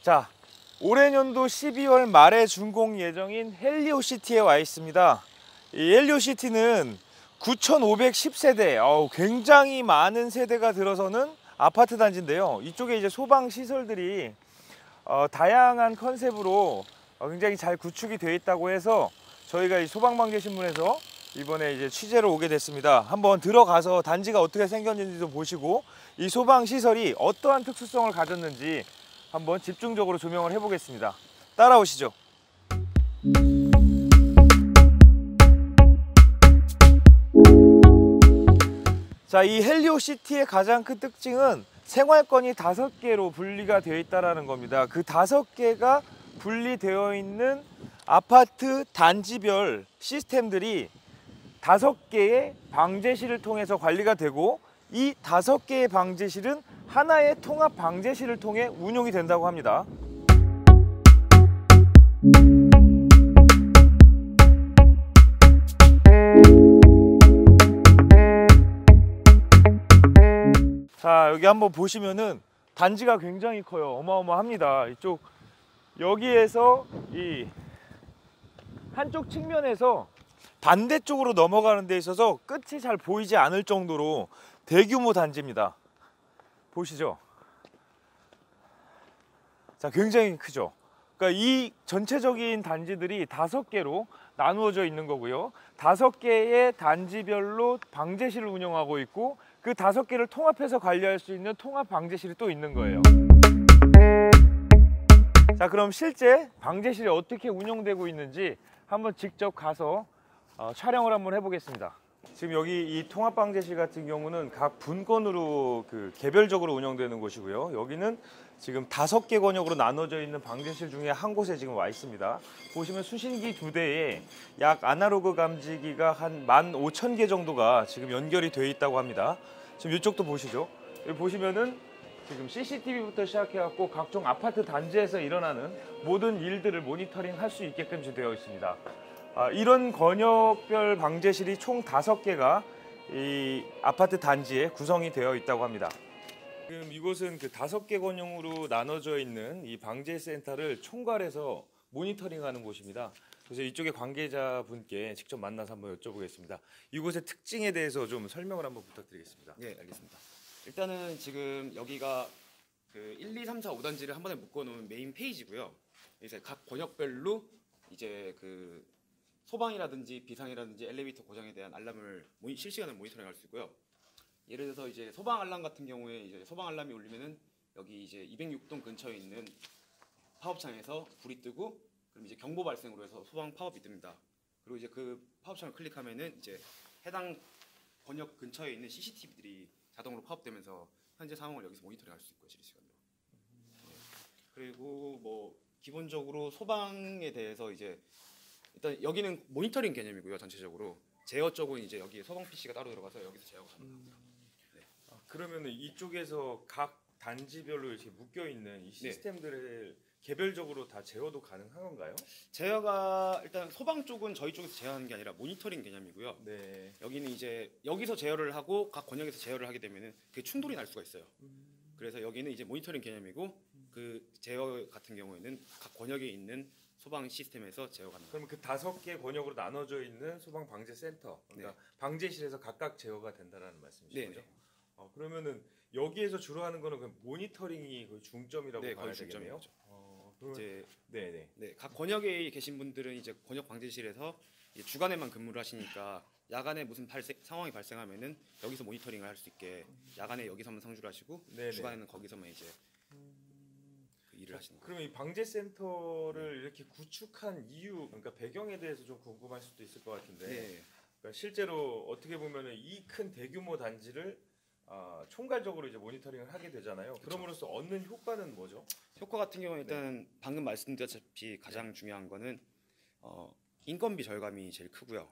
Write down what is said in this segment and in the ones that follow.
자, 올해년도 12월 말에 준공 예정인 헬리오시티에 와 있습니다. 이 헬리오시티는 9,510세대, 굉장히 많은 세대가 들어서는 아파트 단지인데요. 이쪽에 이제 소방 시설들이 다양한 컨셉으로 굉장히 잘 구축이 되어 있다고 해서 저희가 이 소방방재신문에서 이번에 이제 취재로 오게 됐습니다. 한번 들어가서 단지가 어떻게 생겼는지도 보시고 이 소방 시설이 어떠한 특수성을 가졌는지 한번 집중적으로 조명을 해보겠습니다. 따라오시죠. 자, 이 헬리오시티의 가장 큰 특징은 생활권이 5개로 분리가 되어 있다는 겁니다. 그 5개가 분리되어 있는 아파트 단지별 시스템들이 5개의 방제실을 통해서 관리가 되고, 이 5개의 방제실은 하나의 통합 방제실을 통해 운용이 된다고 합니다. 자, 여기 한번 보시면은 단지가 굉장히 커요. 어마어마합니다. 이쪽 여기에서 이 한쪽 측면에서 반대쪽으로 넘어가는 데 있어서 끝이 잘 보이지 않을 정도로 대규모 단지입니다. 보시죠. 자, 굉장히 크죠. 그러니까 이 전체적인 단지들이 5개로 나누어져 있는 거고요. 5개의 단지별로 방제실을 운영하고 있고, 그 5개를 통합해서 관리할 수 있는 통합 방제실이 또 있는 거예요. 자, 그럼 실제 방제실이 어떻게 운영되고 있는지 한번 직접 가서 촬영을 한번 해보겠습니다. 지금 여기 이 통합 방제실 같은 경우는 각 분권으로 개별적으로 운영되는 곳이고요. 여기는 지금 5개 권역으로 나눠져 있는 방제실 중에 한 곳에 지금 와 있습니다. 보시면 수신기 2대에 약 아날로그 감지기가 한 15,000개 정도가 지금 연결이 되어 있다고 합니다. 지금 이쪽도 보시죠. 여기 보시면은 지금 CCTV부터 시작해갖고 각종 아파트 단지에서 일어나는 모든 일들을 모니터링 할 수 있게끔 되어 있습니다. 이런 권역별 방제실이 총 5개가 이 아파트 단지에 구성이 되어 있다고 합니다. 지금 이곳은 그 5개 권역으로 나눠져 있는 이 방제센터를 총괄해서 모니터링하는 곳입니다. 그래서 이쪽에 관계자분께 직접 만나서 한번 여쭤보겠습니다. 이곳의 특징에 대해서 좀 설명을 한번 부탁드리겠습니다. 네, 알겠습니다. 일단은 지금 여기가 그 1, 2, 3, 4, 5단지를 한 번에 묶어놓은 메인 페이지고요. 이제 각 권역별로 이제 그 소방이라든지 비상이라든지 엘리베이터 고장에 대한 알람을 실시간으로 모니터링할 수 있고요. 예를 들어서 이제 소방 알람 같은 경우에 이제 소방 알람이 울리면은 여기 이제 206동 근처에 있는 파업창에서 불이 뜨고, 그럼 이제 경보 발생으로 해서 소방 파업이 뜹니다. 그리고 이제 그 파업창을 클릭하면은 이제 해당 권역 근처에 있는 CCTV들이 자동으로 파업되면서 현재 상황을 여기서 모니터링할 수 있고요, 실시간으로. 네. 그리고 뭐 기본적으로 소방에 대해서 이제 일단 여기는 모니터링 개념이고요. 전체적으로 제어 쪽은 이제 여기 소방 PC가 따로 들어가서 여기서 제어가 가능합니다. 네. 그러면은 이쪽에서 각 단지별로 이렇게 묶여 있는 이 시스템들을 개별적으로 다 제어도 가능한 건가요? 제어가 일단 소방 쪽은 저희 쪽에서 제어하는 게 아니라 모니터링 개념이고요. 네. 여기는 이제 여기서 제어를 하고 각 권역에서 제어를 하게 되면은 그게 충돌이 날 수가 있어요. 그래서 여기는 이제 모니터링 개념이고, 그 제어 같은 경우에는 각 권역에 있는 소방 시스템에서 제어가 가능합니다. 그러면 그 5개 권역으로 나눠져 있는 소방 방제 센터, 그러니까 네. 방제실에서 각각 제어가 된다는 말씀이시죠? 네. 그러면은 여기에서 주로 하는 거는 그 모니터링이 거의 중점이라고 네, 봐야 거의 되겠네요. 중점이죠. 이제 네네. 각 권역에 계신 분들은 이제 권역 방제실에서 이제 주간에만 근무를 하시니까 야간에 무슨 상황이 발생하면은 여기서 모니터링을 할 수 있게 야간에 여기서만 상주를 하시고, 네네. 주간에는 거기서만 이제 그 일을 하시는 거예요. 그럼 이 방제센터를 이렇게 구축한 이유, 그러니까 배경에 대해서 좀 궁금할 수도 있을 것 같은데, 네. 그러니까 실제로 어떻게 보면은 이 큰 대규모 단지를 총괄적으로 이제 모니터링을 하게 되잖아요. 그쵸. 그럼으로써 얻는 효과는 뭐죠? 효과 같은 경우는 일단 방금 말씀드렸다시피 가장 중요한 거는 인건비 절감이 제일 크고요.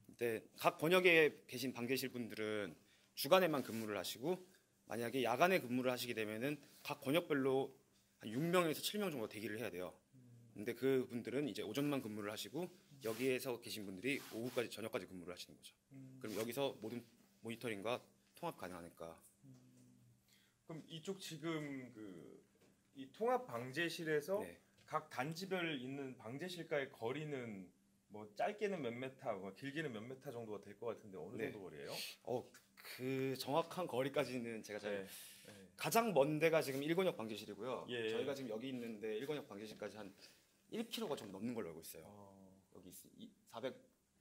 근데 각 권역에 계신 방제실 분들은 주간에만 근무를 하시고, 만약에 야간에 근무를 하시게 되면은 각 권역별로 한 6명에서 7명 정도 대기를 해야 돼요. 근데 그 분들은 이제 오전만 근무를 하시고, 여기에서 계신 분들이 오후까지 저녁까지 근무를 하시는 거죠. 그럼 여기서 모든 모니터링과 통합 가능하니까. 그럼 이쪽 지금 그 이 통합 방제실에서 네. 각 단지별 있는 방제실과의 거리는 뭐 짧게는 몇 메타, 뭐 길게는 몇 메타 정도가 될 것 같은데 어느 네. 정도 거리예요? 그 정확한 거리까지는 제가 잘 네. 가장 먼 데가 지금 1권역 방제실이고요. 예. 저희가 지금 여기 있는데 1권역 방제실까지 한 1km가 좀 넘는 걸로 알고 있어요. 여기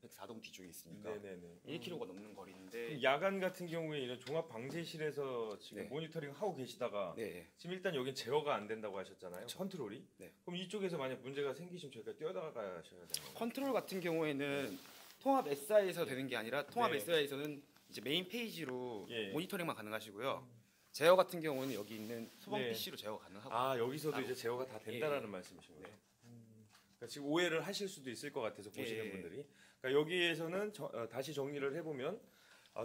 104동 뒤쪽에 있으니까 네네네. 1km가 넘는 거리인데 그럼 야간 같은 경우에 이런 종합 방제실에서 지금 네. 모니터링 하고 계시다가 네. 지금 일단 여긴 제어가 안 된다고 하셨잖아요. 컨트롤이. 네. 그럼 이쪽에서 만약 문제가 생기시면 저희가 뛰어나가셔야 되는 거예요. 컨트롤 같은 경우에는 통합 SI에서 되는 게 아니라 통합 네. SI에서는 이제 메인 페이지로 예. 모니터링만 가능하시고요. 제어 같은 경우는 여기 있는 소방 네. PC로 제어가 가능하고. 아 여기서도 따로. 이제 제어가 다 된다라는 예. 말씀이신 거죠. 네. 그러니까 지금 오해를 하실 수도 있을 것 같아서 보시는 예. 분들이. 그러니까 여기에서는 다시 정리를 해보면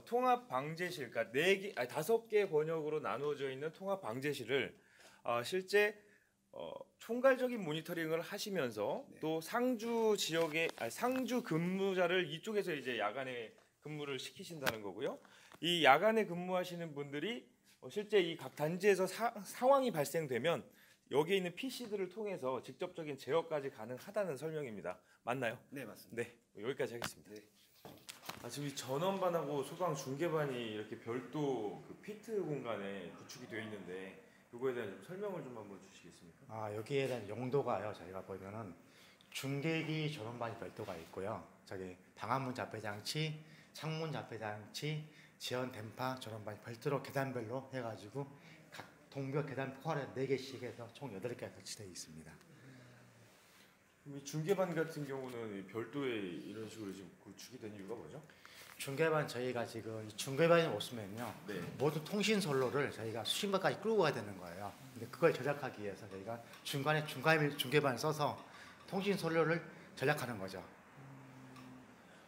통합 방제실, 그러니까 5개 권역으로 나누어져 있는 통합 방제실을 실제 총괄적인 모니터링을 하시면서 네. 또 상주 지역의 상주 근무자를 이쪽에서 이제 야간에 근무를 시키신다는 거고요. 이 야간에 근무하시는 분들이 실제 이 각 단지에서 상황이 발생되면 여기에 있는 PC들을 통해서 직접적인 제어까지 가능하다는 설명입니다. 맞나요? 네, 맞습니다. 네, 여기까지 하겠습니다. 네. 지금 이 전원반하고 소방 중계반이 이렇게 별도 그 피트 공간에 구축이 되어 있는데 이거에 대한 좀 설명을 좀 한번 주시겠습니까? 여기에 대한 용도가요. 저희가 보면은 중계기 전원반이 별도가 있고요. 저기 방화문 자폐 장치, 창문 자폐 장치, 지연 댐파 전원반이 별도로 계단별로 해가지고 각 동벽 계단 포괄해 4개씩 해서 총 8개가 설치되어 있습니다. 그럼 이 중계반 같은 경우는 이 별도의 이런 식으로 지금 구축이 된 이유가 뭐죠? 중계반 저희가 지금 이 중계반이 오시면요. 네. 모든 통신 선로를 저희가 수신반까지 끌고 가야 되는 거예요. 근데 그걸 절약하기 위해서 저희가 중간에 중계반을 써서 통신 선로를 절약하는 거죠.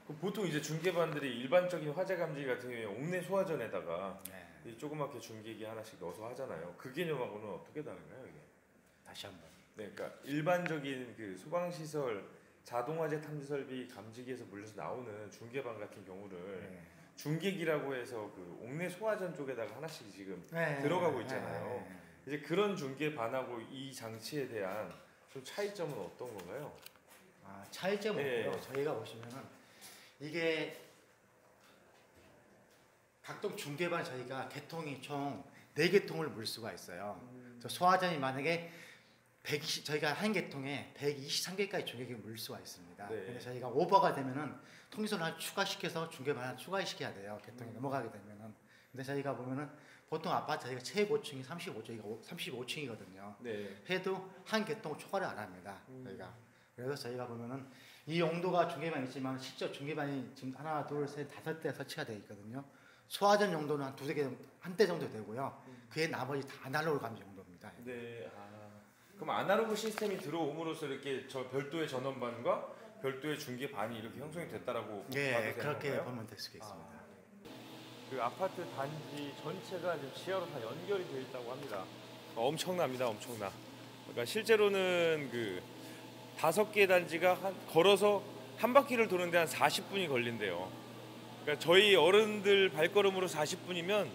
그럼 보통 이제 중계반들이 일반적인 화재 감지 같은 경우에 옥내 소화전에다가 네. 이 조그맣게 중계기 하나씩 넣어서 하잖아요. 그 개념하고는 어떻게 다른가요, 이게? 다시 한번. 네, 그러니까 일반적인 그 소방시설 자동화재 탐지 설비 감지기에서 물려서 나오는 중계반 같은 경우를 네. 중계기라고 해서 그 옥내 소화전 쪽에다가 하나씩 지금 네. 들어가고 있잖아요. 네. 이제 그런 중계반하고 이 장치에 대한 좀 차이점은 어떤 건가요? 차이점은 네. 없고요. 저희가 보시면은 이게 각동 중계반 저희가 개통이 총 4개통을 물 수가 있어요. 저 소화전이 만약에 저희가 한 개통에 123개까지 중계기를 물 수가 있습니다. 네. 근데 저희가 오버가 되면은 통신선을 하나 추가시켜서 중계반 하나 추가시켜야 돼요. 개통이 넘어가게 되면은. 근데 저희가 보면은 보통 아파트 저희가 최고층이 35층이거든요. 네. 해도 한 개통 초과를 안 합니다. 저희가. 그래서 저희가 보면은 이 용도가 중계반 있지만 실제 중계반이 지금 하나, 둘, 셋, 5대 설치가 되어 있거든요. 소화전 용도는 한 2대, 한 대 정도 되고요. 그의 나머지 다 아날로그 감지 용도입니다. 네. 그럼 아날로그 시스템이 들어옴으로써 이렇게 저 별도의 전원반과 별도의 중계반이 이렇게 형성이 됐다라고 봐도 네, 되는 그렇게 건가요? 보면 될 수 있습니다. 그 아파트 단지 전체가 지금 지하로 다 연결이 되어 있다고 합니다. 엄청납니다, 엄청나. 그러니까 실제로는 그 5개 단지가 걸어서 한 바퀴를 도는데 한 40분이 걸린대요. 그러니까 저희 어른들 발걸음으로 40분이면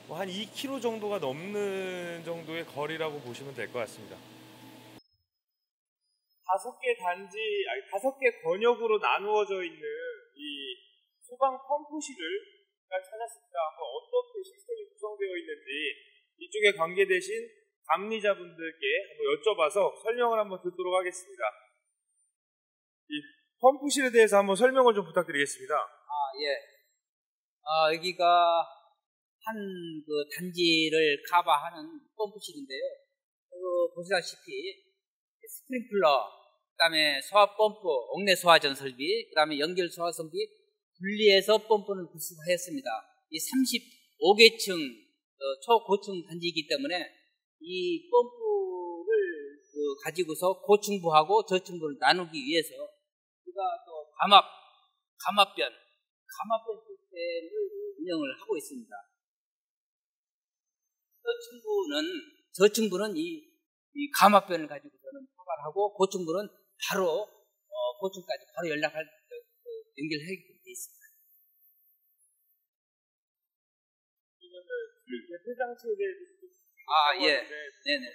뭐 한 2km 정도가 넘는 정도의 거리라고 보시면 될 것 같습니다. 5개 단지, 5개 권역으로 나누어져 있는 이 소방 펌프실을 찾았습니다. 한번 어떻게 시스템이 구성되어 있는지 이쪽에 관계되신 감리자분들께 한번 여쭤봐서 설명을 한번 듣도록 하겠습니다. 이 펌프실에 대해서 한번 설명을 좀 부탁드리겠습니다. 예. 여기가 한 그 단지를 커버하는 펌프실인데요. 보시다시피 스프링클러, 그다음에 소화 펌프, 옥내 소화전 설비, 그다음에 연결 소화 설비 분리해서 펌프를 구성하였습니다. 이 35개층 초고층 단지이기 때문에 이 펌프를 가지고서 고층부하고 저층부를 나누기 위해서 우리가 또 감압변 시스템을 운영을 하고 있습니다. 저층부는 이 감압변을 가지고서는 포괄하고 고층부는 바로 고층까지 바로 연결하게 되어 있습니다. 대표 장치에 대해서 예. 네네.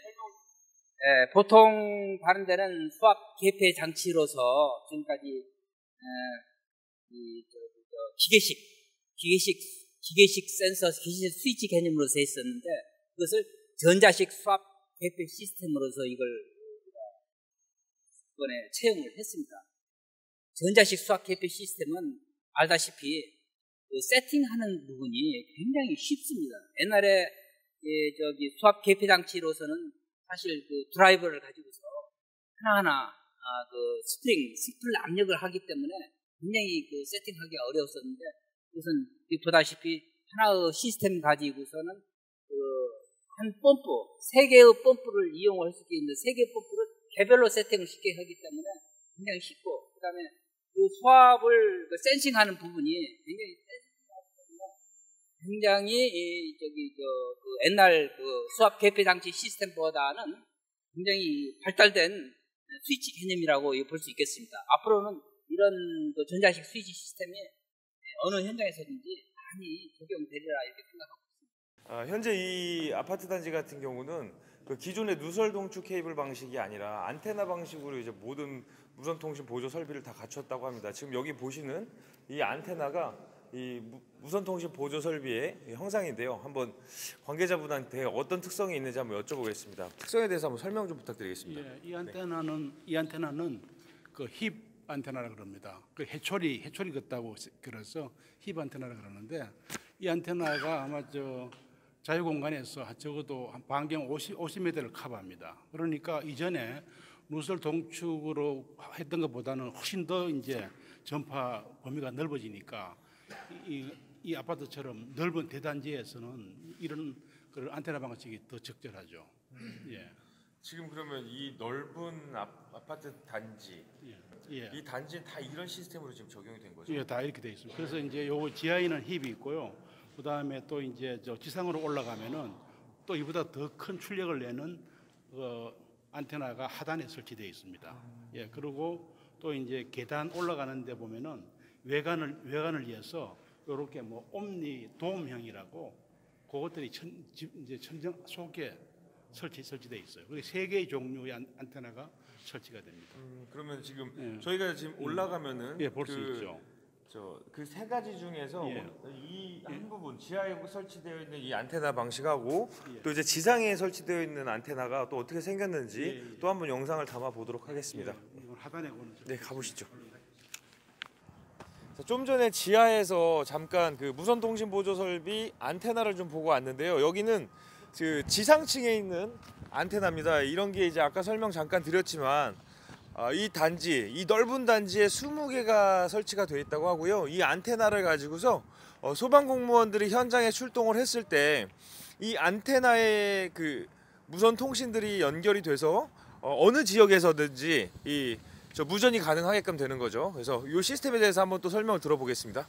보통 다른 데는 수압 개폐 장치로서 지금까지 기계식 센서, 기계식 스위치 개념으로서 했었는데 그것을 전자식 수압 개폐 시스템으로서 이번에 채용을 했습니다. 전자식 수압 개폐 시스템은 알다시피 그 세팅하는 부분이 굉장히 쉽습니다. 옛날에 수압 개폐 장치로서는 사실 그 드라이버를 가지고서 하나하나 스프링 압력을 하기 때문에 굉장히 그 세팅하기 어려웠었는데 이것은 보다시피 하나의 시스템 가지고서는 한 펌프, 3개의 펌프를 이용할 수 있는 3개의 펌프를 개별로 세팅을 쉽게 하기 때문에 굉장히 쉽고, 그 다음에 그 수압을 센싱하는 부분이 굉장히 옛날 그 수압 개폐 장치 시스템보다는 굉장히 발달된 스위치 개념이라고 볼 수 있겠습니다. 앞으로는 이런 그 전자식 스위치 시스템이 어느 현장에서든지 많이 적용되리라 이렇게 생각합니다. 현재 이 아파트 단지 같은 경우는 그 기존의 누설 동축 케이블 방식이 아니라 안테나 방식으로 이제 모든 무선 통신 보조 설비를 다 갖췄다고 합니다. 지금 여기 보시는 이 안테나가 이 무선 통신 보조 설비의 형상인데요. 한번 관계자분한테 어떤 특성이 있는지 한번 여쭤보겠습니다. 특성에 대해서 한번 설명 좀 부탁드리겠습니다. 예, 이 안테나는 그 힙 안테나라 그럽니다. 그 해초리 같다고 그래서 힙 안테나라 그러는데, 이 안테나가 아마 자유 공간에서 적어도 한 반경 50m를 커버합니다. 그러니까 이전에 누설 동축으로 했던 것보다는 훨씬 더 이제 전파 범위가 넓어지니까 이 아파트처럼 넓은 대단지에서는 이런 그런 안테나 방식이 더 적절하죠. 예. 지금 그러면 이 넓은 아파트 단지, 예. 이 단지는 다 이런 시스템으로 지금 적용이 된 거죠? 예, 다 이렇게 돼 있습니다. 그래서 이제 요 지하에는 힙이 있고요. 그 다음에 또 이제 지상으로 올라가면은 또 이보다 더 큰 출력을 내는 안테나가 하단에 설치되어 있습니다. 예, 그리고 또 이제 계단 올라가는 데 보면은 외관을 위해서 이렇게 뭐 옴니 도움형이라고 그것들이 이제 천정 속에 설치되어 있어요. 그리고 3개의 종류의 안테나가 설치가 됩니다. 그러면 지금 예. 저희가 지금 올라가면은 예, 볼 수 있죠. 그 3가지 중에서 예. 이 한 부분 지하에 설치되어 있는 이 안테나 방식하고 예. 또 이제 지상에 설치되어 있는 안테나가 또 어떻게 생겼는지 예. 또 한번 영상을 담아 보도록 하겠습니다. 이건 하단에 보는 네, 가보시죠. 좀 전에 지하에서 잠깐 그 무선 통신 보조 설비 안테나를 좀 보고 왔는데요. 여기는 그 지상층에 있는 안테나입니다. 이런 게 이제 아까 설명 잠깐 드렸지만 이 단지, 이 넓은 단지에 20개가 설치가 되어 있다고 하고요. 이 안테나를 가지고서 소방공무원들이 현장에 출동을 했을 때 이 안테나에 그 무선 통신들이 연결이 돼서 어느 지역에서든지 무전이 가능하게끔 되는 거죠. 그래서 이 시스템에 대해서 한번 또 설명을 들어보겠습니다.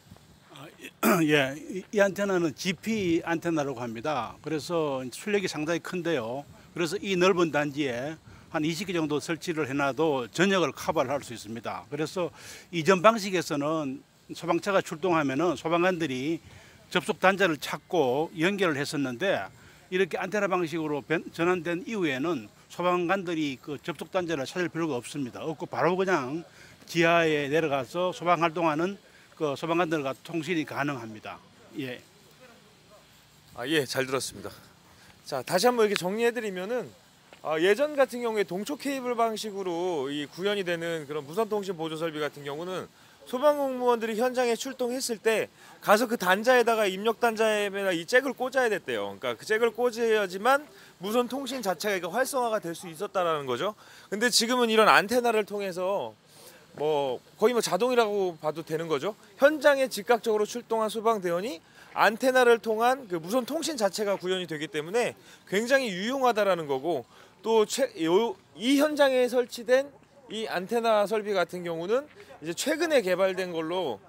예, 이 안테나는 GP 안테나라고 합니다. 그래서 출력이 상당히 큰데요. 그래서 이 넓은 단지에 한 20개 정도 설치를 해놔도 전역을 커버를 할 수 있습니다. 그래서 이전 방식에서는 소방차가 출동하면은 소방관들이 접속 단자를 찾고 연결을 했었는데, 이렇게 안테나 방식으로 전환된 이후에는 소방관들이 그 접속 단자를 찾을 필요가 없고 바로 그냥 지하에 내려가서 소방 활동하는 그 소방관들과 통신이 가능합니다. 예. 예, 잘 들었습니다. 자, 다시 한번 이렇게 정리해드리면은 예전 같은 경우에 동촉 케이블 방식으로 이 구현이 되는 그런 무선 통신 보조 설비 같은 경우는 소방공무원들이 현장에 출동했을 때 가서 그 단자에다가 입력 단자에다가 이 잭을 꽂아야 됐대요. 그러니까 그 잭을 꽂아야지만 무선 통신 자체가 활성화가 될 수 있었다라는 거죠. 근데 지금은 이런 안테나를 통해서 거의 자동이라고 봐도 되는 거죠. 현장에 즉각적으로 출동한 소방대원이 안테나를 통한 그 무선 통신 자체가 구현이 되기 때문에 굉장히 유용하다라는 거고, 또 이 현장에 설치된 이 안테나 설비 같은 경우는 이제 최근에 개발된 걸로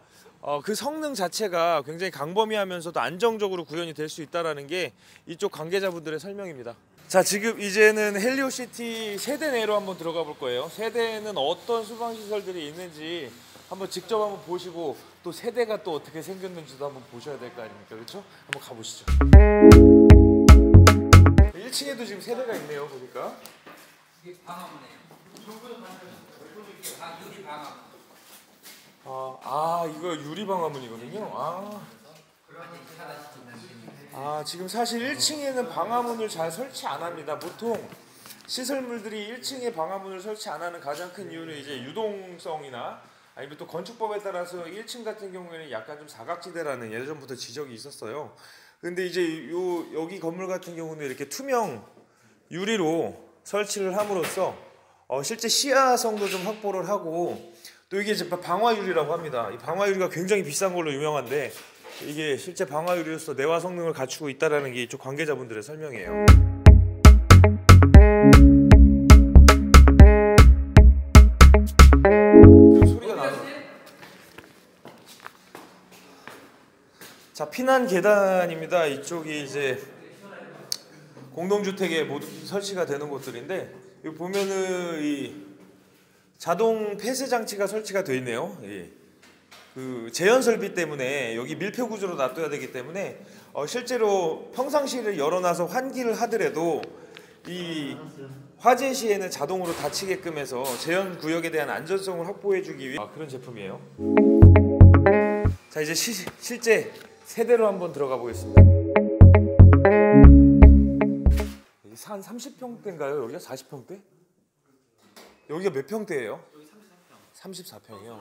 그 성능 자체가 굉장히 강범위하면서도 안정적으로 구현이 될 수 있다라는 게 이쪽 관계자분들의 설명입니다. 자, 지금 이제는 헬리오시티 세대 내로 한번 들어가 볼 거예요. 세대에는 어떤 소방시설들이 있는지 한번 직접 한번 보시고, 또 세대가 또 어떻게 생겼는지도 한번 보셔야 될 거 아닙니까? 그렇죠? 한번 가보시죠. 1층에도 지금 세대가 있네요, 보니까. 이게 방화문이에요. 다 유리 방화문. 이거 유리 방화문이거든요. 지금 사실 1층에는 방화문을 잘 설치 안 합니다. 보통 시설물들이 1층에 방화문을 설치 안 하는 가장 큰 이유는 이제 유동성이나 아니면 또 건축법에 따라서 1층 같은 경우에는 약간 좀 사각지대라는 예전부터 지적이 있었어요. 근데 이제 여기 건물 같은 경우는 이렇게 투명 유리로 설치를 함으로써 실제 시야성도 좀 확보를 하고, 또 이게 이제 방화유리라고 합니다. 이 방화유리가 굉장히 비싼 걸로 유명한데 이게 실제 방화유리로서 내화 성능을 갖추고 있다라는 게 이쪽 관계자분들의 설명이에요. 소리가 나네. 자, 피난 계단입니다. 이쪽이 이제 공동주택에 모두 설치가 되는 곳들인데, 여기 보면은 이 자동 폐쇄 장치가 설치가 되어 있네요. 그 재현 설비 때문에 여기 밀폐 구조로 놔둬야 되기 때문에 실제로 평상시를 열어놔서 환기를 하더라도 이 화재 시에는 자동으로 닫히게끔 해서 재현 구역에 대한 안전성을 확보해주기 위해 그런 제품이에요. 자, 이제 실제 세대로 한번 들어가 보겠습니다. 한 30평대인가요? 여기가 40평대? 여기가 몇 평대예요? 여기 34평이요.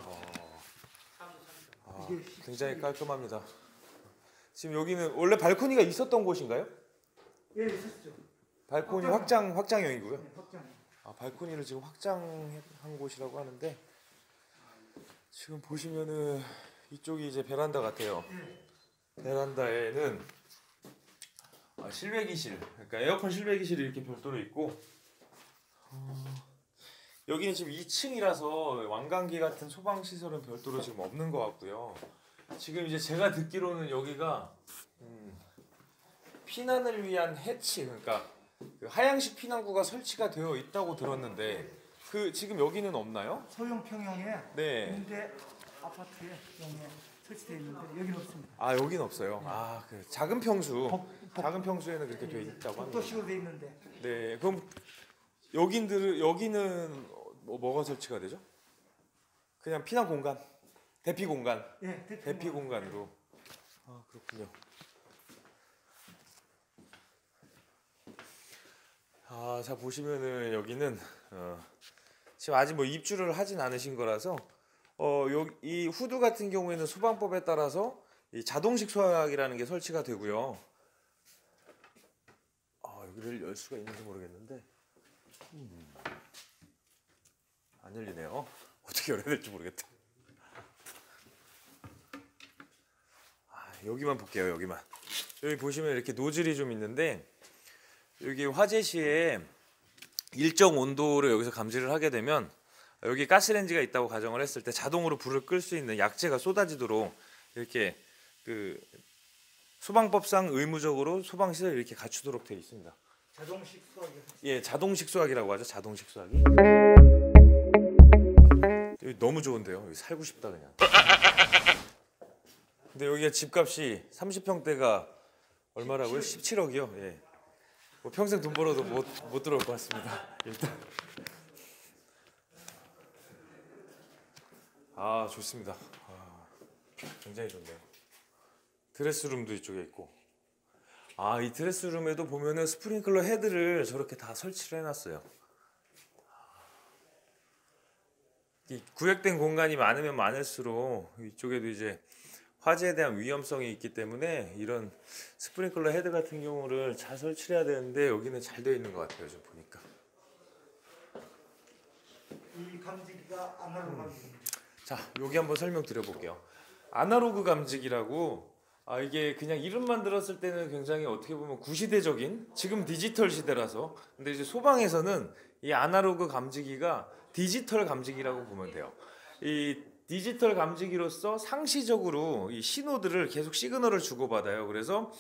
굉장히 깔끔합니다. 지금 여기는 원래 발코니가 있었던 곳인가요? 예, 있었죠. 발코니 확장형이고요. 네, 확장. 발코니를 지금 확장한 곳이라고 하는데, 지금 보시면은 이쪽이 이제 베란다 같아요. 베란다에는 실외기실, 그러니까 에어컨 실외기실이 이렇게 별도로 있고, 여기는 지금 2층이라서 왕관기 같은 소방 시설은 별도로 지금 없는 것 같고요. 지금 이제 제가 듣기로는 여기가 피난을 위한 해치, 그러니까 그 하향식 피난구가 설치가 되어 있다고 들었는데, 그 지금 여기는 없나요? 소형 평형에 네. 임대 아파트에 용에 설치되어 있는데 여기는 없습니다. 여기는 없어요. 그 작은 평수에는 그렇게 되어 있다고 합니다. 복도식으로 되어 있는데 네, 그럼 여기는 뭐가 설치가 되죠? 그냥 피난 공간, 대피 공간, 예, 대피 공간으로. 그렇군요. 자, 보시면은 여기는 지금 아직 뭐 입주를 하진 않으신 거라서 이 후드 같은 경우에는 소방법에 따라서 이 자동식 소화기라는 게 설치가 되고요. 여기를 열 수가 있는지 모르겠는데 안 열리네요. 어떻게 열어야 될지 모르겠다. 여기만 볼게요. 여기만. 여기 보시면 이렇게 노즐이 좀 있는데, 여기 화재 시에 일정 온도를 여기서 감지를 하게 되면 여기 가스레인지가 있다고 가정을 했을 때 자동으로 불을 끌 수 있는 약재가 쏟아지도록 이렇게 그 소방법상 의무적으로 소방시설을 이렇게 갖추도록 되어 있습니다. 자동식 수화기. 예, 자동식 수화기라고 하죠. 자동식 수화기. 여기 너무 좋은데요. 여기 살고 싶다 그냥. 근데 여기가 집값이 30평대가 얼마라고요? 17억이요. 예. 뭐 평생 돈 벌어도 못 들어올 것 같습니다. 일단. 좋습니다. 굉장히 좋네요. 드레스룸도 이쪽에 있고. 이 드레스룸에도 보면은 스프링클러 헤드를 저렇게 다 설치를 해놨어요. 이 구획된 공간이 많으면 많을수록 이쪽에도 이제 화재에 대한 위험성이 있기 때문에 이런 스프링클러 헤드 같은 경우를 잘 설치를 해야 되는데 여기는 잘 되어 있는 것 같아요. 좀 보니까. 이 감지기가 아날로그 감지기입니다. 자, 여기 한번 설명드려볼게요. 아날로그 감지기라고, 이게 그냥 이름만 들었을 때는 굉장히 어떻게 보면 구시대적인, 지금 디지털 시대라서, 근데 이제 소방에서는 이 아날로그 감지기가 디지털 감지기라고 보면 돼요. 이 디지털 감지기로서 상시적으로 이 신호들을 계속 시그널을 주고받아요. 그래서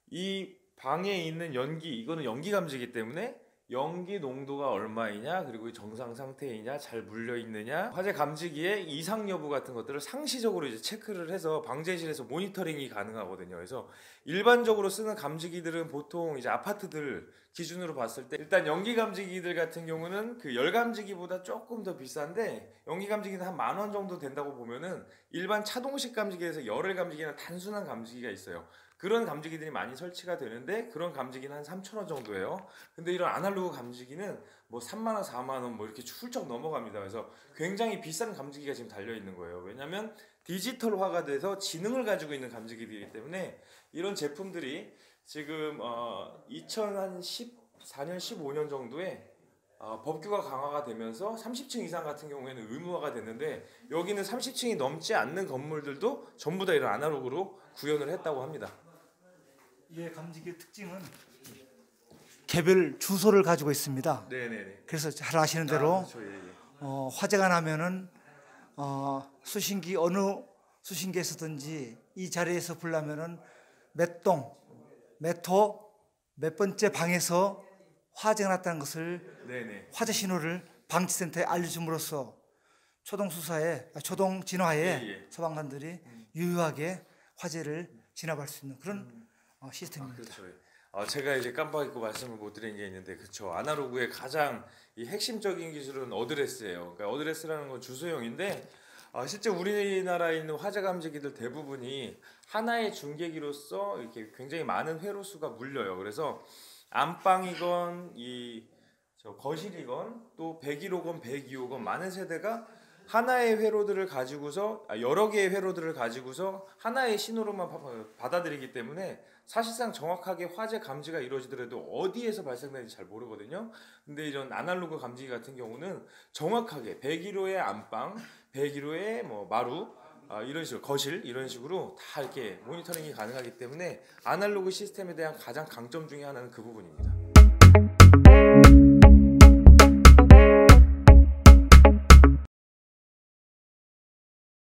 이 방에 있는 연기, 이거는 연기 감지기 때문에 연기 농도가 얼마이냐, 그리고 정상 상태이냐, 잘 물려 있느냐, 화재 감지기의 이상 여부 같은 것들을 상시적으로 이제 체크를 해서 방제실에서 모니터링이 가능하거든요. 그래서 일반적으로 쓰는 감지기들은 보통 이제 아파트들 기준으로 봤을 때 일단 연기 감지기들 같은 경우는 그 열 감지기보다 조금 더 비싼데, 연기 감지기는 한 10,000원 정도 된다고 보면은 일반 차동식 감지기에서 열을 감지기는 단순한 감지기가 있어요. 그런 감지기들이 많이 설치가 되는데, 그런 감지기는 한 3,000원 정도예요. 근데 이런 아날로그 감지기는 뭐 3만원, 4만원 뭐 이렇게 훌쩍 넘어갑니다. 그래서 굉장히 비싼 감지기가 지금 달려 있는 거예요. 왜냐면 디지털화가 돼서 지능을 가지고 있는 감지기이기 때문에 이런 제품들이 지금 2014년, 15년 정도에 법규가 강화가 되면서 30층 이상 같은 경우에는 의무화가 됐는데, 여기는 30층이 넘지 않는 건물들도 전부 다 이런 아날로그로 구현을 했다고 합니다. 이 감지기의 특징은 개별 주소를 가지고 있습니다. 네네네. 그래서 잘 아시는 대로 그렇죠. 예, 예. 화재가 나면은 수신기 어느 수신기에서든지 이 자리에서 불나면은 몇 동, 몇 호, 몇 번째 방에서 화재가 났다는 것을 네네. 화재 신호를 방지센터에 알려줌으로써 초동 진화에 예, 예. 소방관들이 유효하게 화재를 진압할 수 있는 그런 시스템입니다. 그렇죠. 제가 이제 깜빡 잊고 말씀을 못 드린 게 있는데, 그렇죠. 아날로그의 가장 이 핵심적인 기술은 어드레스예요. 그러니까 어드레스라는 건 주소형인데, 실제 우리나라에 있는 화재 감지기들 대부분이 하나의 중계기로서 이렇게 굉장히 많은 회로 수가 물려요. 그래서 안방이건 거실이건 또 101호건 102호건 많은 세대가 하나의 회로들을 가지고서 여러 개의 회로들을 가지고서 하나의 신호로만 받아들이기 때문에 사실상 정확하게 화재 감지가 이루어지더라도 어디에서 발생되는지 잘 모르거든요. 근데 이런 아날로그 감지기 같은 경우는 정확하게 101호의 안방, 101호의 뭐 마루, 이런 식으로 거실, 이런 식으로 다 이렇게 모니터링이 가능하기 때문에 아날로그 시스템에 대한 가장 강점 중에 하나는 그 부분입니다.